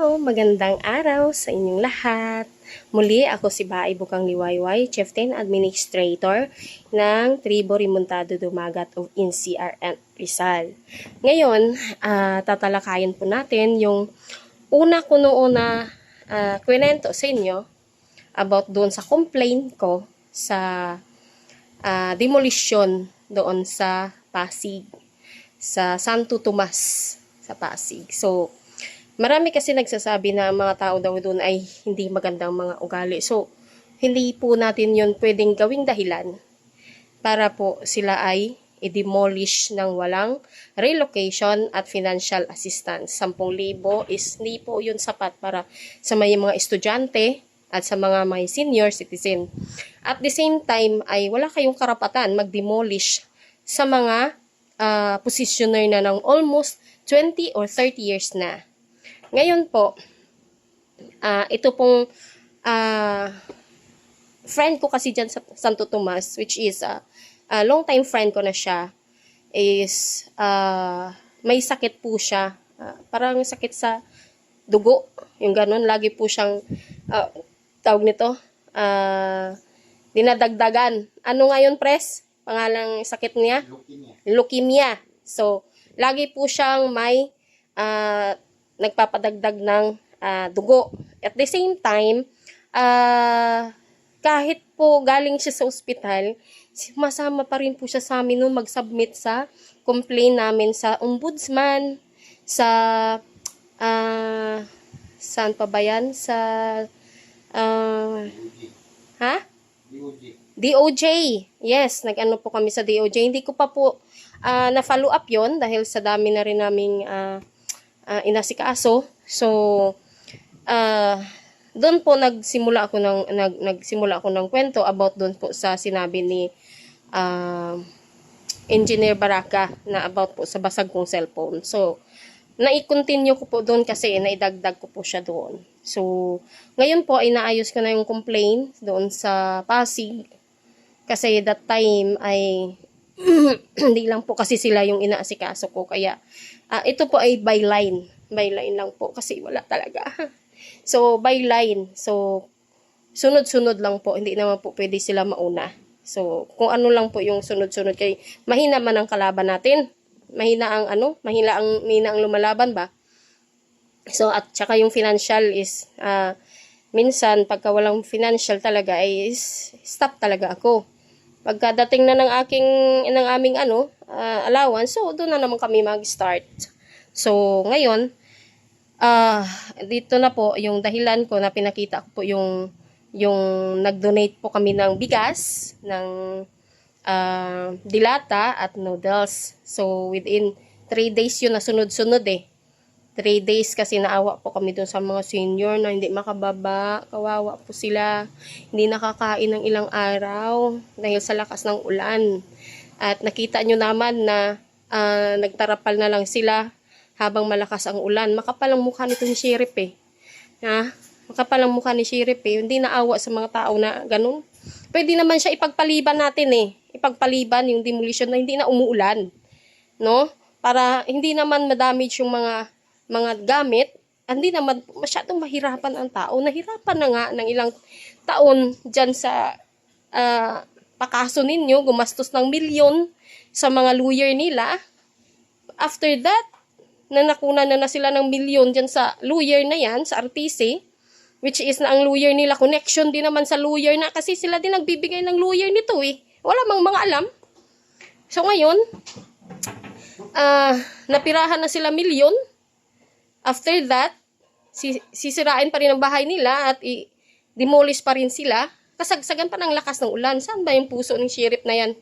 Magandang araw sa inyong lahat. Muli ako si Baay Bukang Liwayway, Chieftain Administrator ng Tribo Remontado Dumagat of NCR Rizal. Ngayon, tatalakayin po natin yung una ko noon na kwento sa inyo about doon sa complaint ko sa demolition doon sa Pasig, sa Santo Tomas sa Pasig. So, marami kasi nagsasabi na mga tao daw doon ay hindi magandang mga ugali. So, hindi po natin yun pwedeng gawing dahilan para po sila ay i-demolish ng walang relocation at financial assistance. 10,000 is hindi po yun sapat para sa mga estudyante at sa mga may senior citizen. At the same time ay wala kayong karapatan mag-demolish sa mga positioner na ng almost 20 or 30 years na. Ngayon po, ito pong friend ko kasi dyan sa Santo Tomas, which is long time friend ko na siya, is may sakit po siya. Parang sakit sa dugo, yung ganun. Lagi po siyang, tawag nito, dinadagdagan. Ano ngayon, pres? Pangalang sakit niya? Leukemia. So, lagi po siyang may nagpapadagdag ng dugo. At the same time, kahit po galing siya sa ospital, masama pa rin po siya sa amin noon mag-submit sa complaint namin sa ombudsman, sa saan pa ba yan? Sa DOJ. Yes, nag-ano po kami sa DOJ. Hindi ko pa po na-follow up yon dahil sa dami na rin naming inasikaso. So, doon po nagsimula ako ng kwento about doon po sa sinabi ni Engineer Baraka na about po sa basag kong cellphone. So, nai-continue ko po doon kasi naidagdag ko po siya doon. So, ngayon po ay naayos ko na yung complaint doon sa Pasig kasi that time ay hindi lang po kasi sila yung inaasikaso ko kaya ito po ay by line lang po kasi wala talaga. So by line, so sunod-sunod lang po, hindi naman po pwede sila mauna. So kung ano lang po yung sunod-sunod kay mahina man ang kalaban natin, mahina ang lumalaban ba. So at saka yung financial is minsan pagka walang financial talaga ay stop talaga ako. Pagkadating na ng aming allowance, so doon na naman kami mag-start. So ngayon, dito na po yung dahilan ko na pinakita ko po yung nag-donate po kami ng bigas, ng dilata at noodles. So within 3 days yun na sunod-sunod 3 days kasi naawa po kami dun sa mga senior na hindi makababa. Kawawa po sila. Hindi nakakain ng ilang araw dahil sa lakas ng ulan. At nakita nyo naman na nagtarapal na lang sila habang malakas ang ulan. Makapal ang mukha nito ni Sheriff Makapal ang mukha ni Sheriff Hindi naawa sa mga tao na ganun. Pwede naman siya ipagpaliban natin Ipagpaliban yung demolition na hindi na umuulan. No? Para hindi naman ma-damage yung mga gamit, hindi naman masyadong mahirapan ang tao. Nahirapan na nga ng ilang taon dyan sa pakaso ninyo, gumastos ng milyon sa mga lawyer nila. After that, nakuna na sila ng milyon dyan sa lawyer na yan, sa RTC, which is na ang lawyer nila, connection din naman sa lawyer na, kasi sila din nagbibigay ng lawyer nito Wala mang mga alam. So ngayon, napirahan na sila milyon. After that, sisirain pa rin ang bahay nila at i-demolish pa rin sila. Kasagsagan pa ng lakas ng ulan. Saan ba yung puso ng sheriff na yan?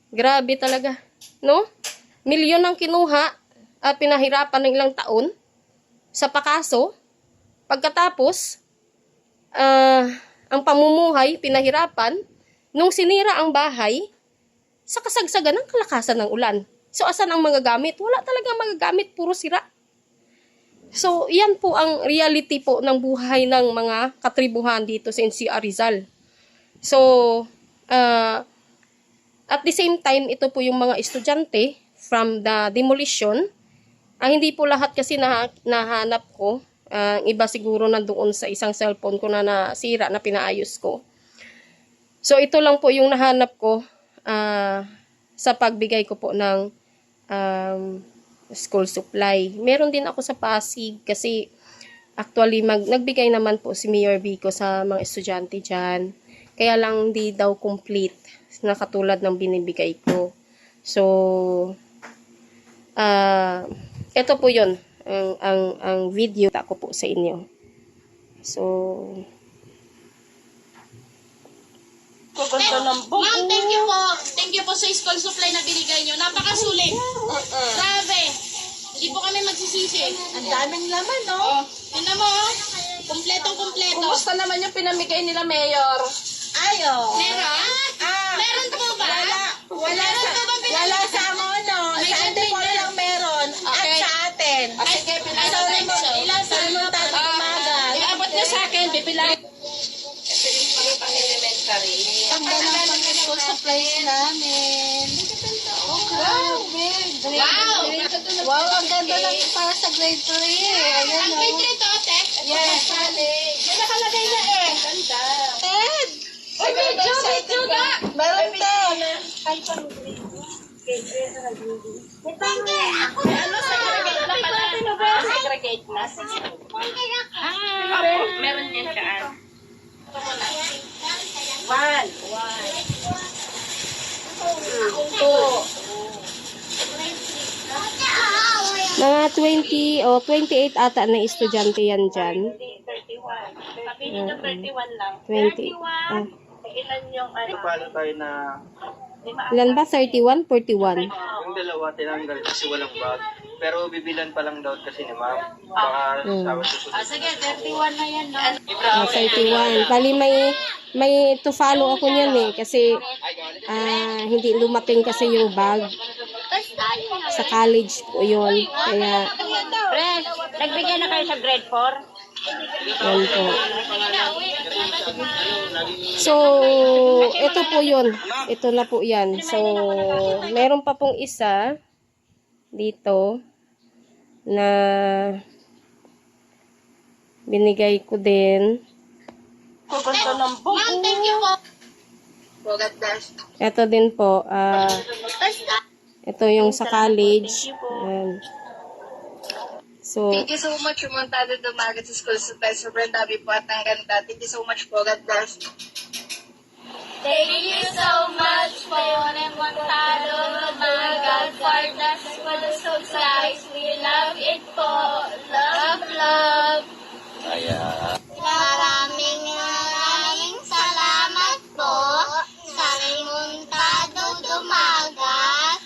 Grabe talaga. No? Milyon ang kinuha at pinahirapan ng ilang taon sa pakaso. Pagkatapos, ang pamumuhay, pinahirapan, nung sinira ang bahay, sa kasagsagan ng kalakasan ng ulan. So, asan ang mga gamit? Wala talaga mga gamit, puro sira. So, yan po ang reality po ng buhay ng mga katribuhan dito sa NCR Rizal. So, at the same time, ito po yung mga estudyante from the demolition. Hindi po lahat kasi nahanap ko Ang iba siguro nandoon sa isang cellphone ko na nasira na pinaayos ko. So, ito lang po yung nahanap ko sa pagbigay ko po ng school supply. Meron din ako sa Pasig kasi actually nagbigay naman po si Mayor Vico sa mga estudyante dyan. Kaya lang hindi daw complete na katulad ng binibigay ko. So, ito po yun. Ang video ko po sa inyo. So, Ma'am, thank you po sa school supply na binigay nyo. Napakasulit. Grabe. Hindi po kami magsisisi. Ang daming laman, no? Tingnan mo, oh. Kumpletong-kumpleto. Kumusta naman yung pinamigay nila, Mayor? Ayo. Meron? Meron po ba? Wala Meron sa, po ba pinamigay? wala sa mono. May Sa Antipolo container. lang meron. Okay. At sa atin. Ay, I don't think so. Ilan sa mga tayo umaga? Iabot nyo sa akin, bibilang. Ang ganda ng school supplies namin. Wow. Wow! Wow, ang ganda ng para sa grade 3. Ayan, Ang no? grade 3 to, te. Yes. May nakalagay na eh. Ganda. Ted! Uy, medyo na. Meron te. Ano, segregate na pala. Segregate na. Meron yan dyan. One. mga 20 o 28 ata na estudyante yan dyan. Sabi niyo 31 lang. 20. Ilan yung ano? Paano tayo na Ilan ba? 31? 41? yung dalawa tinanggal kasi walang bag. Pero bibilan pa lang daw kasi ni ma'am. Baka sa susunod. Sige, 31 na yan, no? 31. Bali may to follow ako niyan eh. Kasi hindi lumating kasi yung bag. Sa college po yun. Kaya, Pre, nagbigay na kayo sa grade 4? yan po. So, ito po yun. Ito na po yan. So, meron pa pong isa dito na binigay ko din. Ma'am, thank you po. Ito din po. Ito yung sa college. Ayan. So, Thank you so much, Remontado Dumagat sa School Supply. Sobrang dami po at ang ganda. Thank you so much po. God bless. Thank you so much po, Remontado Dumagat, for the school supplies. We love it po. Love, love. Maraming salamat po sa Remontado Dumagat.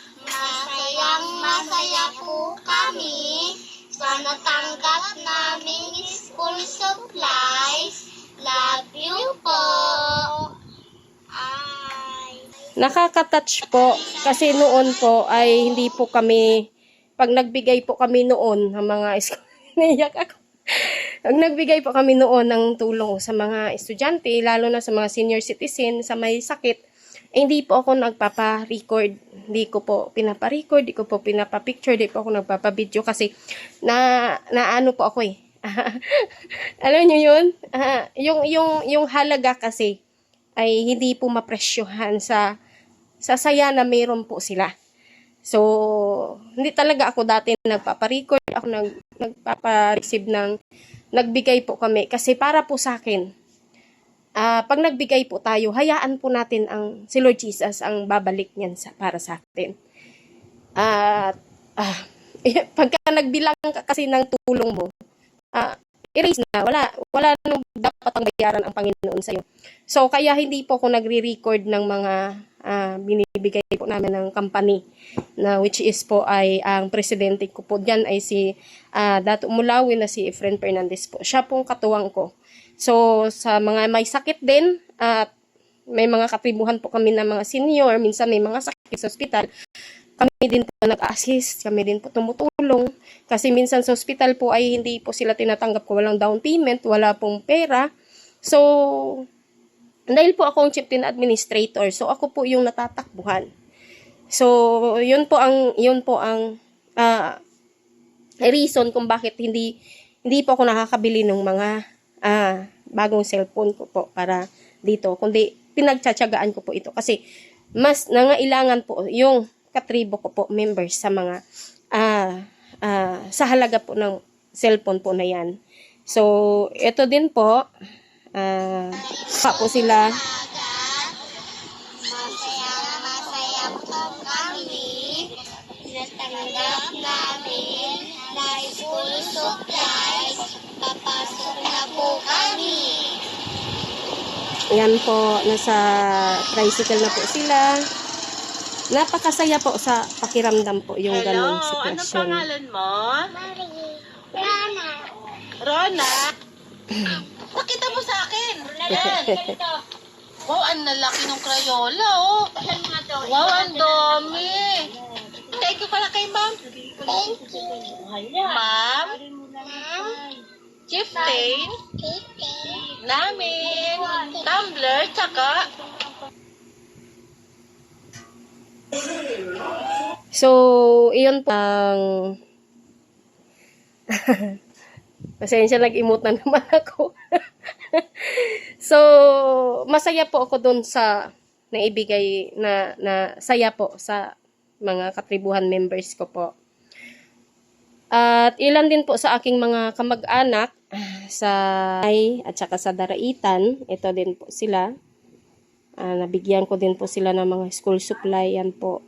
Masaya po kami sa natanggap naming school supplies. Love you po. nakaka-touch po kasi noon po ay hindi po kami, pag nagbigay po kami noon ng mga naiyak ako. Pag nagbigay po kami noon ng tulong sa mga estudyante, lalo na sa mga senior citizen, sa may sakit, hindi po ako nagpapa-record. Hindi ko po pinapa-record, hindi ko po pinapa-picture, hindi po ako nagpapa-video kasi ano po ako eh. Alam niyo yun? Yung halaga kasi ay hindi po mapresyohan sa saya na mayroon po sila. So, hindi talaga ako dati nagpapa-record, ako nagpapa-receive nagbigay po kami kasi para po sa akin. Pag nagbigay po tayo, hayaan po natin si Lord Jesus ang babalik niyan para sa atin. Pagka nagbilang ka kasi ng tulong mo, erase na, wala nang dapat ang bayaran ang Panginoon sa iyo. So, kaya hindi po ako nagre-record ng mga binibigay po namin ng company, na which is po ay ang presidente ko po diyan ay si Dato Mulawin na si Efren Fernandez po. Siya pong katuwang ko. So, sa mga may sakit din, at may mga katribuhan po kami na mga senior, minsan may mga sakit sa ospital, kami din po nag-assist, kami din po tumutulong. Kasi minsan sa ospital po ay hindi po sila tinatanggap ko, walang down payment, wala pong pera. So, dahil po ako ang chief teen administrator, so ako po yung natatakbuhan. So, yun po ang reason kung bakit hindi hindi po ako nakakabili ng mga bagong cellphone ko po para dito, kundi pinagtsatsagaan ko po ito kasi mas nangailangan po yung katribo ko po members sa mga sa halaga po ng cellphone po na yan. So, ito din po pa po sila. Masaya po kami. Natanggap namin na school supplies. Papasok na po kami. Yan po, nasa tricycle na po sila. Napakasaya po sa pakiramdam po yung ganong sitwasyon. Anong pangalan mo? Rana. Rona? Pakita mo sa akin. Wow, ang lalaki ng Crayola, oh. Wow, ang dami. Thank you pala kay ma'am. Thank you. Ma'am, Ma'am. Gifting, Kitty. namin, tumbler, tsaka So, iyon po ang pasensya, nag-emote na naman ako. So, masaya po ako dun sa naibigay na saya po sa mga katribuhan members ko po. At ilan din po sa aking mga kamag-anak sa at saka sa Daraitan, ito din po sila. Nabigyan ko din po sila ng mga school supply, yan po.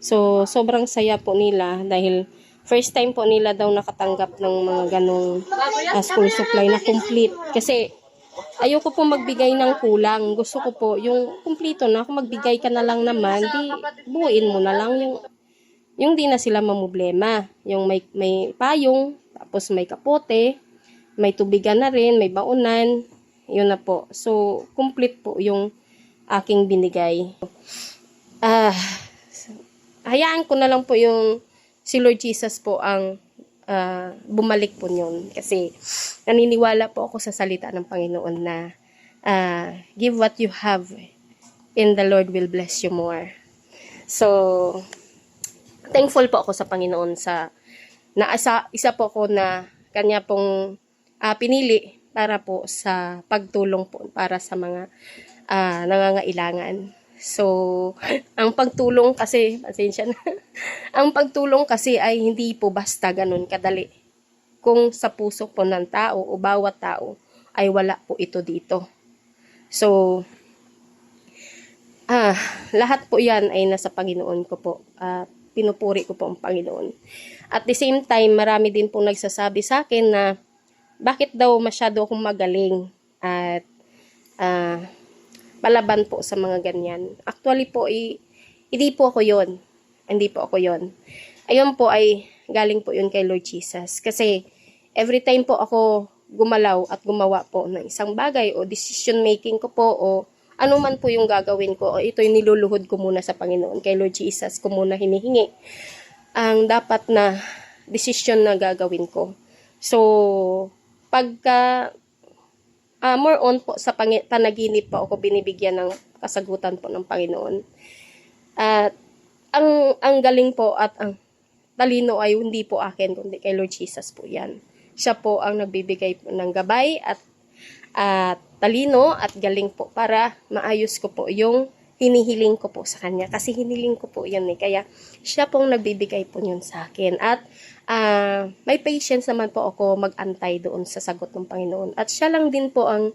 So, sobrang saya po nila dahil first time po nila daw nakatanggap ng mga ganong school supply na complete. Kasi, ayoko po magbigay ng kulang. Gusto ko po yung kumpleto na. Kung magbigay ka na lang naman, di buuin mo na lang yung di na sila mamblema. Yung may payong, tapos may kapote, may tubigan na rin, may baunan. Yun na po. So, complete po yung aking binigay. Hayaan ko na lang po yung si Lord Jesus po ang bumalik po yun. Kasi naniniwala po ako sa salita ng Panginoon na give what you have and the Lord will bless you more. So, thankful po ako sa Panginoon sa isa po ako na kanya pong pinili para po sa pagtulong po para sa mga nangangailangan. So, ang pagtulong kasi, pasensya na, ang pagtulong kasi ay hindi po basta ganun kadali. Kung sa puso po ng tao o bawat tao ay wala po ito dito. So, lahat po yan ay nasa Panginoon ko po. Pinupuri ko po ang Panginoon. At the same time, marami din po nagsasabi sa akin na bakit daw masyado akong magaling at palaban po sa mga ganyan. Actually po, hindi po ako yon. Hindi po ako yon. Ayun po ay galing po yun kay Lord Jesus. Kasi every time po ako gumalaw at gumawa po ng isang bagay o decision making ko po o ano man po yung gagawin ko, o ito'y niluluhod ko muna sa Panginoon. Kay Lord Jesus ko muna hinihingi ang dapat na decision na gagawin ko. So, pagka more on po sa panaginip po ako binibigyan ng kasagutan po ng Panginoon. At ang galing po at ang talino ay hindi po akin kundi kay Lord Jesus po yan. Siya po ang nagbibigay po ng gabay at talino at galing po para maayos ko po yung hinihiling ko po sa kanya. Kasi hiniling ko po yan eh. Kaya siya pong nagbibigay po yun sa akin. At may patience naman po ako mag-antay doon sa sagot ng Panginoon. At siya lang din po ang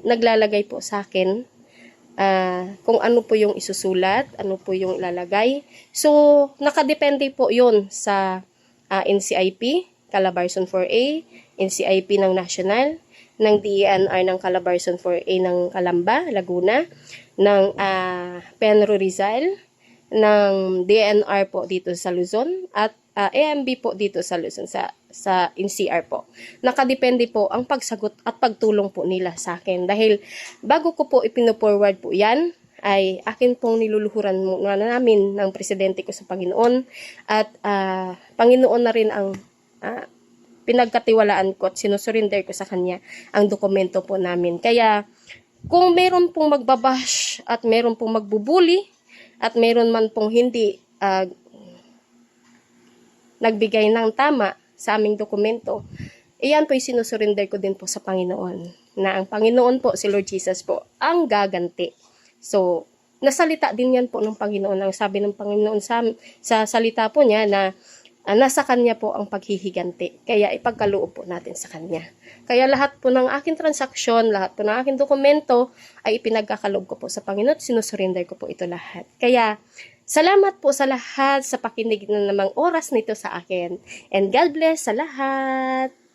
naglalagay po sa akin kung ano po yung isusulat, ano po yung ilalagay. So, nakadepende po yun sa NCIP, Calabarzon 4A, NCIP ng National, ng DENR ng Calabarzon 4A ng Calamba, Laguna, ng Penro Rizal, ng DNR po dito sa Luzon, at AMB po dito sa Luzon, sa NCR po. Nakadepende po ang pagsagot at pagtulong po nila sa akin. Dahil bago ko po ipino-forward po yan, ay akin pong niluluhuran muna namin ng presidente ko sa Panginoon. At Panginoon na rin ang pinagkatiwalaan ko at sinusurinder ko sa kanya ang dokumento po namin. Kaya kung meron pong magbabash at meron pong magbubuli at meron man pong hindi nagbigay ng tama sa aming dokumento, Iyan po yung sinusurrender ko din po sa Panginoon. Na ang Panginoon po, si Lord Jesus po, ang gaganti. So, nasalita din yan po ng Panginoon. Ang sabi ng Panginoon sa salita po niya na nasa Kanya po ang paghihiganti. Kaya ipagkaloob po natin sa Kanya. Kaya lahat po ng aking transaksyon, lahat po ng aking dokumento ay ipinagkakaloob ko po sa Panginoon. Sinusurrender ko po ito lahat. Kaya salamat po sa lahat sa pakinig na namang oras nito sa akin. And God bless sa lahat.